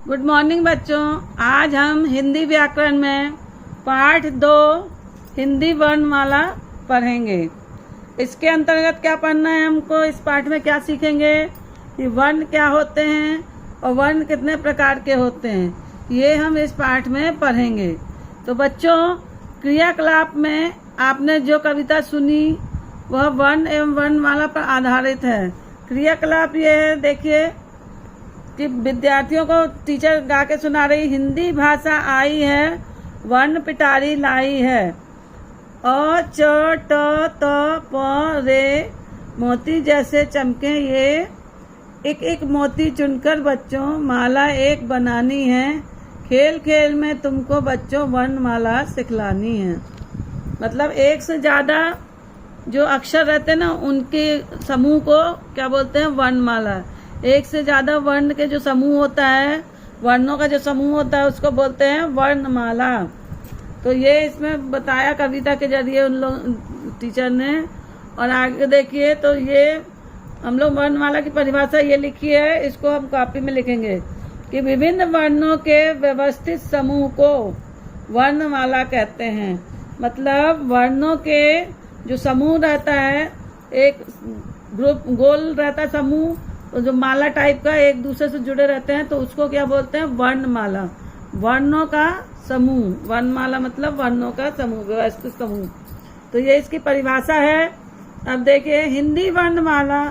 Good morning बच्चों। आज हम हिंदी व्याकरण में पाठ 2 हिंदी वर्णमाला पढ़ेंगे। इसके अंतर्गत क्या पढ़ना है हमको, इस पाठ में क्या सीखेंगे कि वर्ण क्या होते हैं और वर्ण कितने प्रकार के होते हैं, ये हम इस पाठ में पढ़ेंगे। तो बच्चों, क्रियाकलाप में आपने जो कविता सुनी वह वर्ण एवं वर्णमाला पर आधारित है। क्रियाकलाप ये है, देखिए कि विद्यार्थियों को टीचर गा के सुना रही, हिंदी भाषा आई है वर्ण पिटारी लाई है। अ च ट त प रे मोती जैसे चमके ये, एक एक मोती चुनकर बच्चों माला एक बनानी है। खेल खेल में तुमको बच्चों वर्णमाला सिखलानी है। मतलब एक से ज्यादा जो अक्षर रहते हैं ना, उनके समूह को क्या बोलते हैं, वर्णमाला। एक से ज्यादा वर्ण के जो समूह होता है, वर्णों का जो समूह होता है, उसको बोलते हैं वर्णमाला। तो ये इसमें बताया कविता के जरिए उन लोग टीचर ने। और आगे देखिए, तो ये हम लोग वर्णमाला की परिभाषा ये लिखी है, इसको हम कॉपी में लिखेंगे कि विभिन्न वर्णों के व्यवस्थित समूह को वर्णमाला कहते हैं। मतलब वर्णों के जो समूह रहता है, एक ग्रुप गोल रहता है समूह, तो जो माला टाइप का एक दूसरे से जुड़े रहते हैं, तो उसको क्या बोलते हैं, वर्णमाला। वर्णों का समूह, वर्णमाला मतलब वर्णों का समूह, व्यवस्थित समूह। तो ये इसकी परिभाषा है। अब देखिए, हिंदी वर्णमाला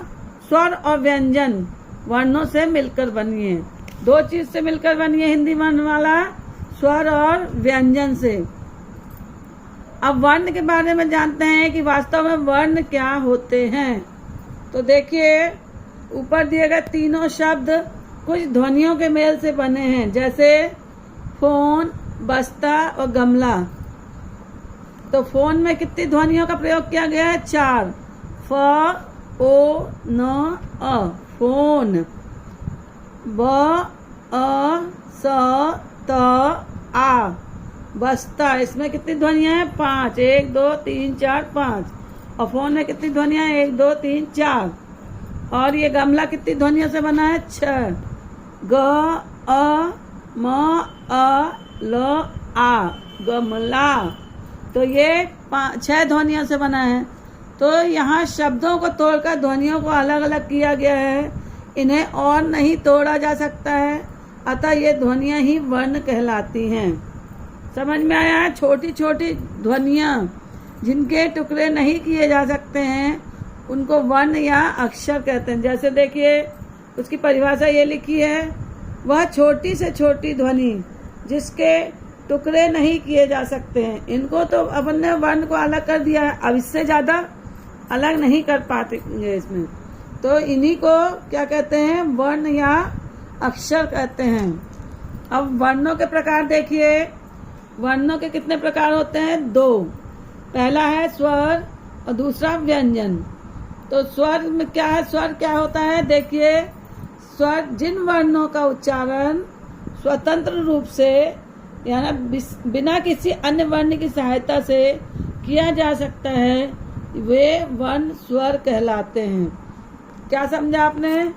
स्वर और व्यंजन वर्णों से मिलकर बनी है। दो चीज से मिलकर बनी है हिंदी वर्णमाला, स्वर और व्यंजन से। अब वर्ण के बारे में जानते हैं कि वास्तव में वर्ण क्या होते हैं। तो देखिए, ऊपर दिए गए तीनों शब्द कुछ ध्वनियों के मेल से बने हैं, जैसे फोन, बस्ता और गमला। तो फोन में कितनी ध्वनियों का प्रयोग किया गया है, 4। फ, ओ, न, अ, फोन। ब, अ, स, त, आ, बस्ता। इसमें कितनी ध्वनियां हैं, 5। 1 2 3 4 5। और फोन में कितनी ध्वनियां हैं, 1 2 3 4। और ये गमला कितनी ध्वनियों से बना है, 6। ग, अ, म, अ, ल, आ, गमला। तो ये 6 ध्वनियों से बना है। तो यहाँ शब्दों को तोड़कर ध्वनियों को अलग अलग किया गया है। इन्हें और नहीं तोड़ा जा सकता है, अतः ये ध्वनियाँ ही वर्ण कहलाती हैं। समझ में आया है? छोटी छोटी ध्वनियाँ जिनके टुकड़े नहीं किए जा सकते हैं, उनको वर्ण या अक्षर कहते हैं। जैसे देखिए, उसकी परिभाषा ये लिखी है, वह छोटी से छोटी ध्वनि जिसके टुकड़े नहीं किए जा सकते हैं। इनको तो अपन ने वर्ण को अलग कर दिया है, अब इससे ज्यादा अलग नहीं कर पाएंगे इसमें। तो इन्हीं को क्या कहते हैं, वर्ण या अक्षर कहते हैं। अब वर्णों के प्रकार देखिए, वर्णों के कितने प्रकार होते हैं, 2। पहला है स्वर और दूसरा व्यंजन। तो स्वर में क्या है, स्वर क्या होता है, देखिए, स्वर जिन वर्णों का उच्चारण स्वतंत्र रूप से यानी बिना किसी अन्य वर्ण की सहायता से किया जा सकता है, वे वर्ण स्वर कहलाते हैं। क्या समझा आपने,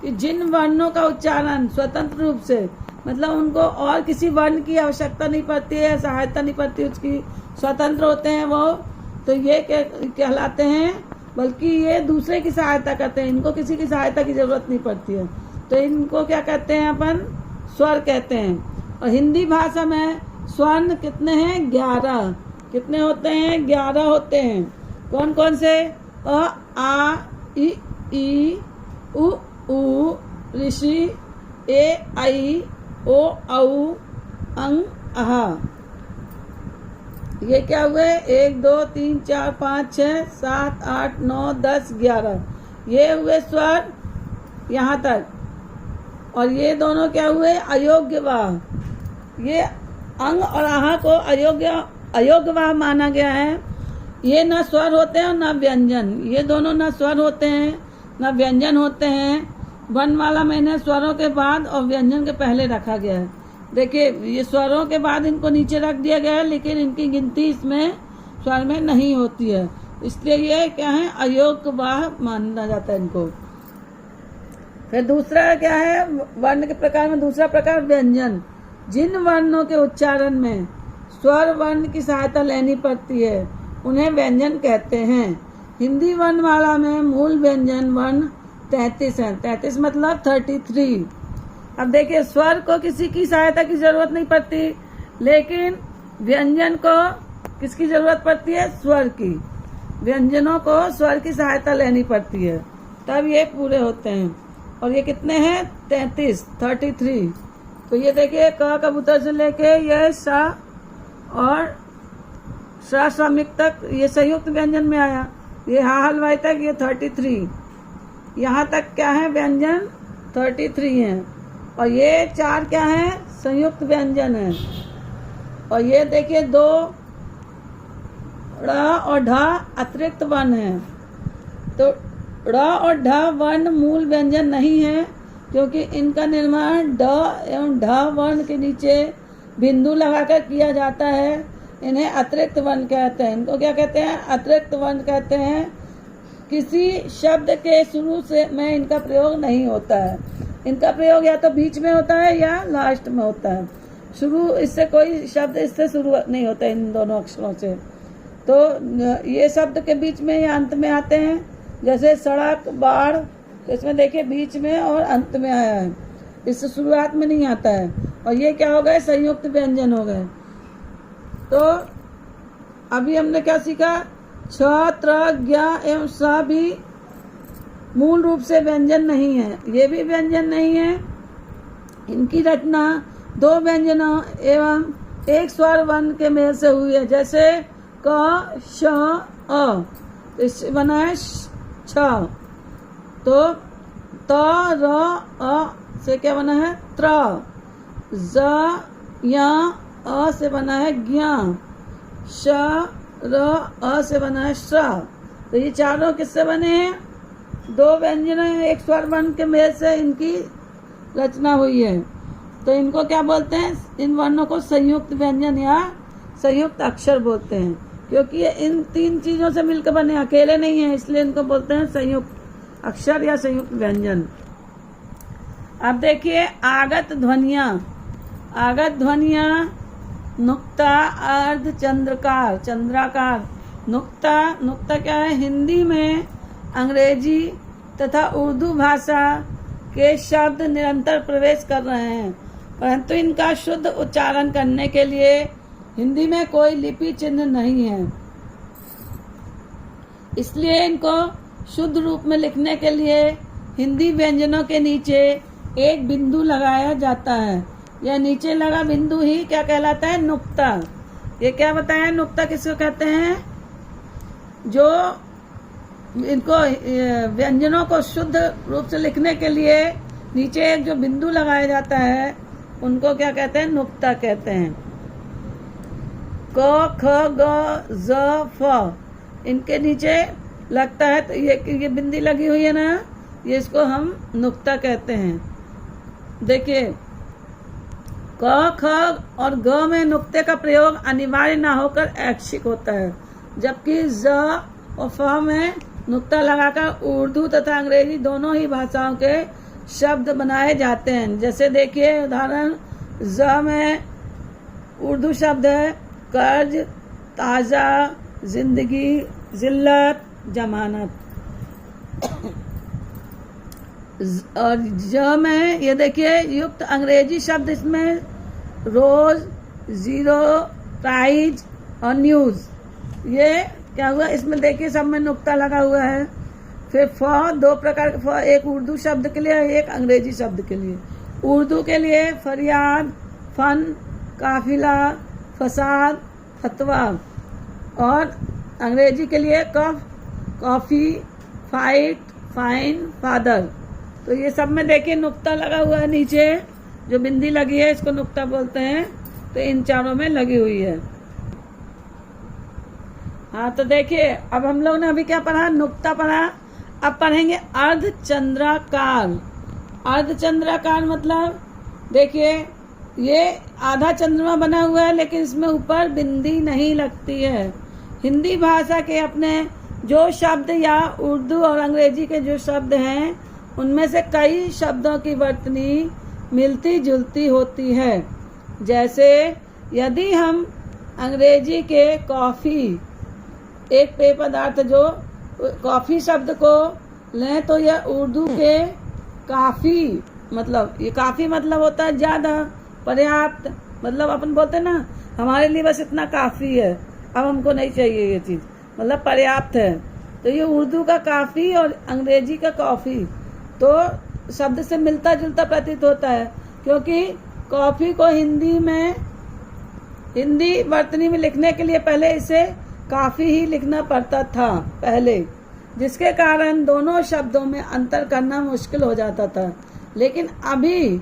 कि जिन वर्णों का उच्चारण स्वतंत्र रूप से, मतलब उनको और किसी वर्ण की आवश्यकता नहीं पड़ती है, सहायता नहीं पड़ती, उसकी स्वतंत्र होते हैं वो, तो ये कहलाते हैं। बल्कि ये दूसरे की सहायता करते हैं, इनको किसी की सहायता की जरूरत नहीं पड़ती है, तो इनको क्या कहते हैं, अपन स्वर कहते हैं। और हिंदी भाषा में स्वर्ण कितने हैं, 11। कितने होते हैं, 11 होते हैं। कौन कौन से, अ, आ, ई, उ, ऋषि, ए, आई, ओ, औ, अंग, अहा। ये क्या हुए, 1 2 3 4 5 6 7 8 9 10 11। ये हुए स्वर यहाँ तक। और ये दोनों क्या हुए, अयोग्य वाह। ये अंग और आहा को अयोग्य वाह माना गया है। ये न स्वर होते हैं और न व्यंजन। ये दोनों न स्वर होते हैं न व्यंजन होते हैं। वर्णमाला में इन्हें स्वरों के बाद और व्यंजन के पहले रखा गया है। देखिए, ये स्वरों के बाद इनको नीचे रख दिया गया है, लेकिन इनकी गिनती इसमें स्वर में नहीं होती है, इसलिए ये क्या है, अयोग्य वाह माना जाता है इनको। फिर दूसरा क्या है वर्ण के प्रकार में, दूसरा प्रकार व्यंजन। जिन वर्णों के उच्चारण में स्वर वर्ण की सहायता लेनी पड़ती है उन्हें व्यंजन कहते हैं। हिंदी वर्णमाला में मूल व्यंजन वर्ण 33 है। 33 मतलब 33। अब देखिए स्वर को किसी की सहायता की जरूरत नहीं पड़ती, लेकिन व्यंजन को किसकी जरूरत पड़ती है? स्वर की। व्यंजनों को स्वर की सहायता लेनी पड़ती है तब ये पूरे होते हैं। और ये कितने हैं? 33। तो ये देखिए क कबूतर से लेके ये सा और सा श्रमिक तक ये संयुक्त व्यंजन में आया। ये हा हलवाई तक ये 33। यहाँ तक क्या है? व्यंजन 33 है। और ये 4 क्या है? संयुक्त व्यंजन है। और ये देखिए 2 ड़ और ढ अतिरिक्त वर्ण है। तो ड़ और ढ वर्ण मूल व्यंजन नहीं है, क्योंकि इनका निर्माण ड एवं ढ वर्ण के नीचे बिंदु लगाकर किया जाता है। इन्हें अतिरिक्त वर्ण कहते हैं। इनको क्या कहते हैं? अतिरिक्त वर्ण कहते हैं। किसी शब्द के शुरू से में इनका प्रयोग नहीं होता है। इनका प्रयोग या तो बीच में होता है या लास्ट में होता है। शुरू इससे कोई शब्द इससे शुरू नहीं होता इन दोनों अक्षरों से। तो ये शब्द के बीच में या अंत में आते हैं। जैसे सड़क, बाढ़, तो इसमें देखिए बीच में और अंत में आया है, इससे शुरुआत में नहीं आता है। और ये क्या हो गए? संयुक्त व्यंजन हो गए। तो अभी हमने क्या सीखा? छ, त्र, ज्ञ एवं स भी मूल रूप से व्यंजन नहीं है। ये भी व्यंजन नहीं है। इनकी रचना 2 व्यंजनों एवं एक स्वर वर्ण के मेल से हुई है। जैसे क, श, अ, इससे बना है छ। तो त, र, अ से क्या बना है? त्र। ज, य, अ से बना है ज्ञ। श, र, अ से बना है श्र। तो ये चारों किससे बने हैं? 2 व्यंजनों एक स्वर वर्ण के मेल से इनकी रचना हुई है। तो इनको क्या बोलते हैं? इन वर्णों को संयुक्त व्यंजन या संयुक्त अक्षर बोलते हैं, क्योंकि ये इन 3 चीजों से मिलकर बने, अकेले नहीं है, इसलिए इनको बोलते हैं संयुक्त अक्षर या संयुक्त व्यंजन। अब देखिए आगत ध्वनियां। आगत ध्वनियां नुक्ता, अर्ध, चंद्रकार, चंद्राकार। नुक्ता क्या है? हिंदी में अंग्रेजी तथा उर्दू भाषा के शब्द निरंतर प्रवेश कर रहे हैं, परंतु इनका शुद्ध उच्चारण करने के लिए हिंदी में कोई लिपि चिन्ह नहीं है। इसलिए इनको शुद्ध रूप में लिखने के लिए हिंदी व्यंजनों के नीचे एक बिंदु लगाया जाता है। यह नीचे लगा बिंदु ही क्या कहलाता है? नुक्ता। ये क्या बताया? नुक्ता किसको कहते हैं? जो इनको व्यंजनों को शुद्ध रूप से लिखने के लिए नीचे एक जो बिंदु लगाया जाता है उनको क्या कहते हैं? नुक्ता कहते हैं। क, ख, ग, ज, फ इनके नीचे लगता है, तो ये बिंदी लगी हुई है ना, ये इसको हम नुक्ता कहते हैं। देखिए क, ख और ग में नुक्ते का प्रयोग अनिवार्य ना होकर ऐच्छिक होता है, जबकि ज और फ में नुक्ता लगाकर उर्दू तथा अंग्रेजी दोनों ही भाषाओं के शब्द बनाए जाते हैं। जैसे देखिए उदाहरण, ज में उर्दू शब्द है कर्ज, ताज़ा, जिंदगी, जिल्लत, जमानत। और ज में ये देखिए युक्त अंग्रेजी शब्द, इसमें रोज, जीरो, प्राइज और न्यूज। ये क्या हुआ? इसमें देखिए सब में नुक्ता लगा हुआ है। फिर फ, 2 प्रकार के फ, एक उर्दू शब्द के लिए, एक अंग्रेजी शब्द के लिए। उर्दू के लिए फरियाद, फन, काफिला, फसाद, फतवा। और अंग्रेजी के लिए कफ, कॉफी, फाइट, फाइन, फादर। तो ये सब में देखिए नुक्ता लगा हुआ है नीचे, जो बिंदी लगी है इसको नुक्ता बोलते हैं। तो इन चारों में लगी हुई है। हाँ, तो देखिए अब हम लोग ने अभी क्या पढ़ा? नुक्ता पढ़ा। अब पढ़ेंगे अर्धचंद्राकार। अर्धचंद्राकार मतलब देखिए ये आधा चंद्रमा बना हुआ है, लेकिन इसमें ऊपर बिंदी नहीं लगती है। हिंदी भाषा के अपने जो शब्द या उर्दू और अंग्रेजी के जो शब्द हैं उनमें से कई शब्दों की वर्तनी मिलती जुलती होती है। जैसे यदि हम अंग्रेजी के कॉफ़ी, एक पेय पदार्थ जो कॉफ़ी शब्द को लें तो यह उर्दू के काफ़ी, मतलब ये काफ़ी मतलब होता है ज़्यादा, पर्याप्त, मतलब अपन बोलते हैं ना हमारे लिए बस इतना काफ़ी है, अब हमको नहीं चाहिए ये चीज़, मतलब पर्याप्त है। तो ये उर्दू का काफ़ी और अंग्रेजी का कॉफ़ी तो शब्द से मिलता जुलता प्रतीत होता है, क्योंकि कॉफ़ी को हिंदी वर्तनी में लिखने के लिए पहले इसे काफ़ी ही लिखना पड़ता था पहले, जिसके कारण दोनों शब्दों में अंतर करना मुश्किल हो जाता था। लेकिन अभी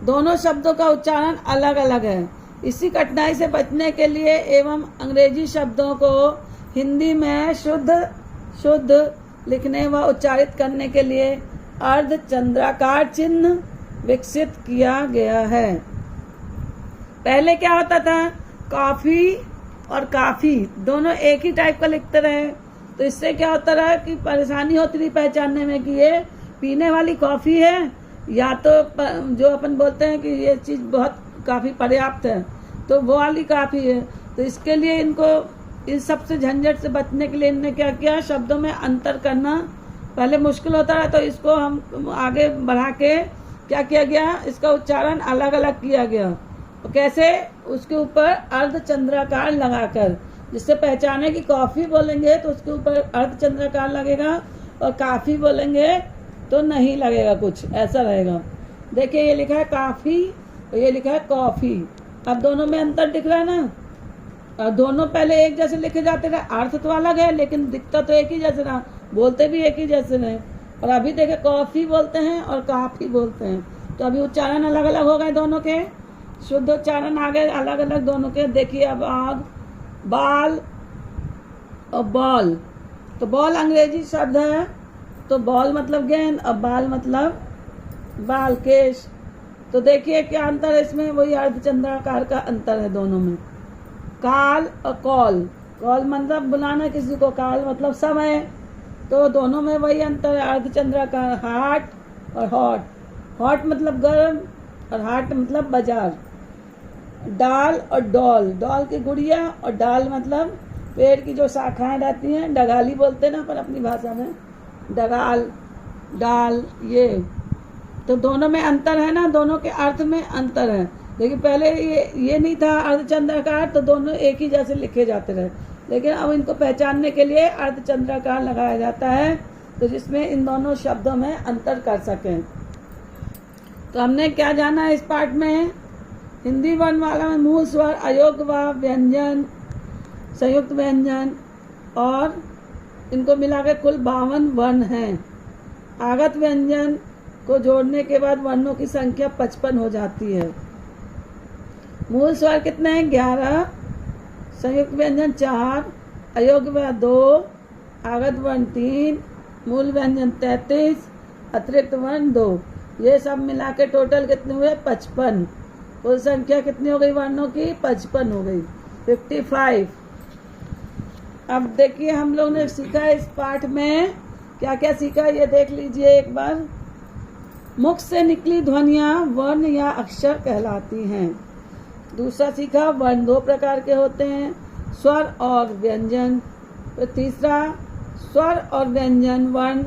दोनों शब्दों का उच्चारण अलग अलग है। इसी कठिनाई से बचने के लिए एवं अंग्रेजी शब्दों को हिंदी में शुद्ध लिखने व उच्चारित करने के लिए अर्धचंद्राकार चिन्ह विकसित किया गया है। पहले क्या होता था, कॉफी और काफी दोनों एक ही टाइप का लिखते रहे, तो इससे क्या होता रहा कि परेशानी होती थी पहचानने में कि ये पीने वाली कॉफी है या तो जो अपन बोलते हैं कि ये चीज़ बहुत काफ़ी पर्याप्त है तो वो वाली काफ़ी है। तो इसके लिए इनको इस सब से झंझट से बचने के लिए इनने क्या किया, शब्दों में अंतर करना पहले मुश्किल होता रहा, तो इसको हम आगे बढ़ा के क्या किया गया, इसका उच्चारण अलग अलग किया गया। तो कैसे, उसके ऊपर अर्धचंद्राकार लगाकर, जिससे पहचाने की कॉफ़ी बोलेंगे तो उसके ऊपर अर्धचंद्राकार लगेगा और काफ़ी बोलेंगे तो नहीं लगेगा, कुछ ऐसा रहेगा। देखिए ये लिखा है काफ़ी और ये लिखा है कॉफ़ी, अब दोनों में अंतर दिख रहा है ना। और दोनों पहले एक जैसे लिखे जाते थे, अर्थ तो अलग है लेकिन दिखता तो एक ही जैसे रहा, बोलते भी एक ही जैसे रहे। और अभी देखे कॉफ़ी बोलते हैं और काफ़ी बोलते हैं, तो अभी उच्चारण अलग अलग हो गए दोनों के, शुद्ध उच्चारण आ गए अलग अलग दोनों के। देखिए अब आग, बाल और बॉल, तो बॉल अंग्रेजी शब्द है, तो बॉल मतलब गेंद और बाल मतलब बाल, केश। तो देखिए क्या अंतर है इसमें, वही अर्धचंद्राकार का अंतर है दोनों में। काल और कॉल, कॉल मतलब बुलाना किसी को, काल मतलब समय, तो दोनों में वही अंतर है अर्धचंद्राकार। हाट और हॉट, हॉट मतलब गर्म और हाट मतलब बाजार। डाल और डॉल, डॉल की गुड़िया और डाल मतलब पेड़ की जो शाखाएं रहती हैं, डगाली बोलते हैं ना अपन अपनी भाषा में, डगाल, डाल, ये तो दोनों में अंतर है ना, दोनों के अर्थ में अंतर है। लेकिन पहले ये नहीं था अर्धचंद्राकार, तो दोनों एक ही जैसे लिखे जाते रहे, लेकिन अब इनको पहचानने के लिए अर्धचंद्राकार लगाया जाता है, तो जिसमें इन दोनों शब्दों में अंतर कर सकें। तो हमने क्या जाना है इस पाठ में, हिंदी वर्णमाला में मूल स्वर, अयोग्य व व्यंजन, संयुक्त व्यंजन और इनको मिलाकर कुल 52 वर्ण हैं। आगत व्यंजन को जोड़ने के बाद वर्णों की संख्या 55 हो जाती है। मूल स्वर कितने हैं, 11, संयुक्त व्यंजन 4, अयोग्य वर्ण 2, आगत वर्ण 3, मूल व्यंजन 33, अतिरिक्त वर्ण 2, ये सब मिला के टोटल कितने हुए, 55। कुल संख्या कितनी हो गई वर्णों की, 55 हो गई, 55। अब देखिए हम लोग ने सीखा इस पाठ में क्या क्या सीखा, ये देख लीजिए एक बार। मुख से निकली ध्वनियाँ वर्ण या अक्षर कहलाती हैं। दूसरा सीखा, वर्ण 2 प्रकार के होते हैं, स्वर और व्यंजन। तो तीसरा, स्वर और व्यंजन वर्ण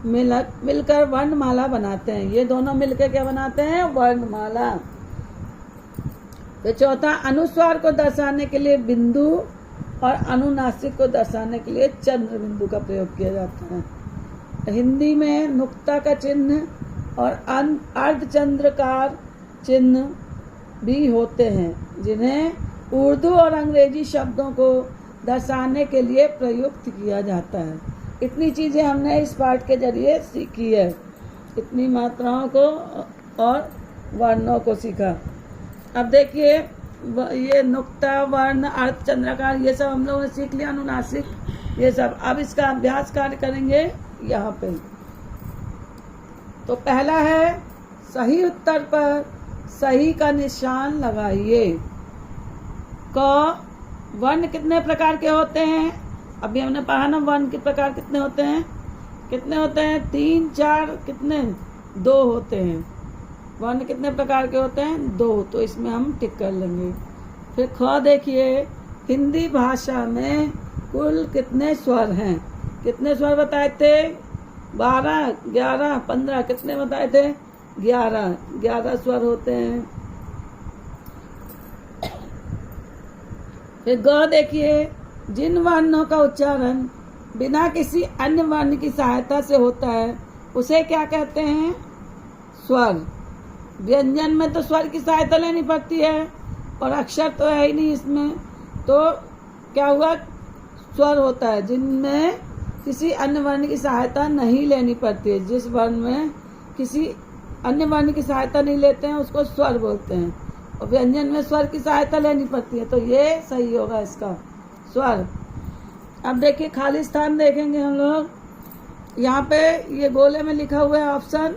मिलकर वर्णमाला बनाते हैं, ये दोनों मिलकर क्या बनाते हैं, वर्णमाला। तो चौथा, अनुस्वार को दर्शाने के लिए बिंदु और अनुनासिक को दर्शाने के लिए चंद्र बिंदु का प्रयोग किया जाता है। हिंदी में नुक्ता का चिन्ह और अर्धचंद्राकार चिन्ह भी होते हैं, जिन्हें उर्दू और अंग्रेजी शब्दों को दर्शाने के लिए प्रयुक्त किया जाता है। इतनी चीज़ें हमने इस पाठ के जरिए सीखी है, इतनी मात्राओं को और वर्णों को सीखा। अब देखिए ये नुक्ता, वर्ण, अर्धचंद्राकार, ये सब हम लोगों ने सीख लिया, अनुनासिक, ये सब। अब इसका अभ्यास कार्य करेंगे यहाँ पे। तो पहला है, सही उत्तर पर सही का निशान लगाइए। क, वर्ण कितने प्रकार के होते हैं, अभी हमने पढ़ा ना वर्ण के प्रकार कितने होते हैं, कितने होते हैं? 3 4 कितने? 2 होते हैं। वर्ण कितने प्रकार के होते हैं? 2। तो इसमें हम टिक कर लेंगे। फिर ख देखिए, हिंदी भाषा में कुल कितने स्वर हैं? कितने स्वर बताए थे? 12 11 15 कितने बताए थे? 11 स्वर होते हैं। फिर ग देखिए, जिन वर्णों का उच्चारण बिना किसी अन्य वर्ण की सहायता से होता है उसे क्या कहते हैं? स्वर। व्यंजन में तो स्वर की सहायता लेनी पड़ती है और अक्षर तो है ही नहीं इसमें, तो क्या हुआ? स्वर होता है जिनमें किसी अन्य वर्ण की सहायता नहीं लेनी पड़ती है। जिस वर्ण में किसी अन्य वर्ण की सहायता नहीं लेते हैं उसको स्वर बोलते हैं, और व्यंजन में स्वर की सहायता लेनी पड़ती है, तो ये सही होगा इसका, स्वर। अब देखिए खाली स्थान देखेंगे हम लोग। यहाँ पे ये गोले में लिखा हुआ है ऑप्शन,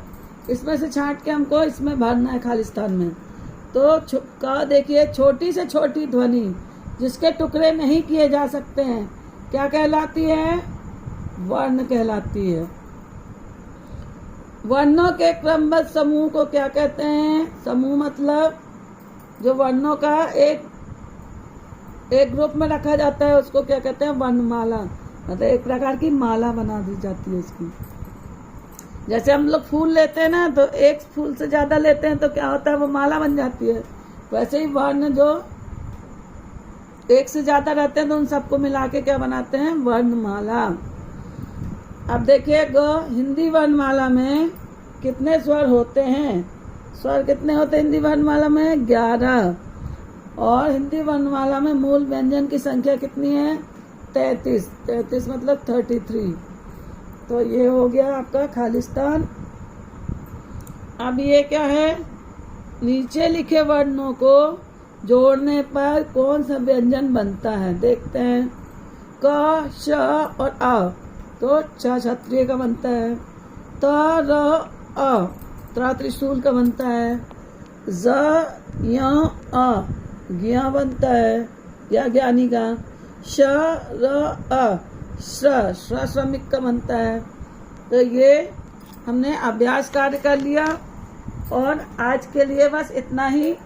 इसमें से छांट के हमको इसमें भरना है खाली स्थान में। तो का देखिए, छोटी से छोटी ध्वनि जिसके टुकड़े नहीं किए जा सकते हैं क्या कहलाती है? वर्ण कहलाती है। वर्णों के क्रमबद्ध समूह को क्या कहते हैं? समूह मतलब जो वर्णों का एक ग्रुप में रखा जाता है उसको क्या कहते हैं? वर्णमाला। मतलब एक प्रकार की माला बना दी जाती है उसकी। जैसे हम लोग फूल लेते हैं ना, तो एक फूल से ज्यादा लेते हैं तो क्या होता है? वो माला बन जाती है। वैसे ही वर्ण जो एक से ज्यादा रहते हैं तो उन सबको मिला के क्या बनाते हैं? वर्णमाला। अब देखिए हिंदी वर्णमाला में कितने स्वर होते हैं? स्वर कितने होते हैं हिंदी वर्णमाला में? 11। और हिंदी वर्णमाला में मूल व्यंजन की संख्या कितनी है? 33। 33 मतलब 33। तो ये हो गया आपका खालिस्तान। अब ये क्या है? नीचे लिखे वर्णों को जोड़ने पर कौन सा व्यंजन बनता है? देखते हैं। क, श और अ, तो छ क्षत्रिय का बनता है। त, र, अ, त्रा त्रिशूल का बनता है। ज, य, अ, ज्ञ बनता है, या ज्ञानी का। श, र, अ, श्र श्रमिक का बनता है। तो ये हमने अभ्यास कार्य कर लिया और आज के लिए बस इतना ही।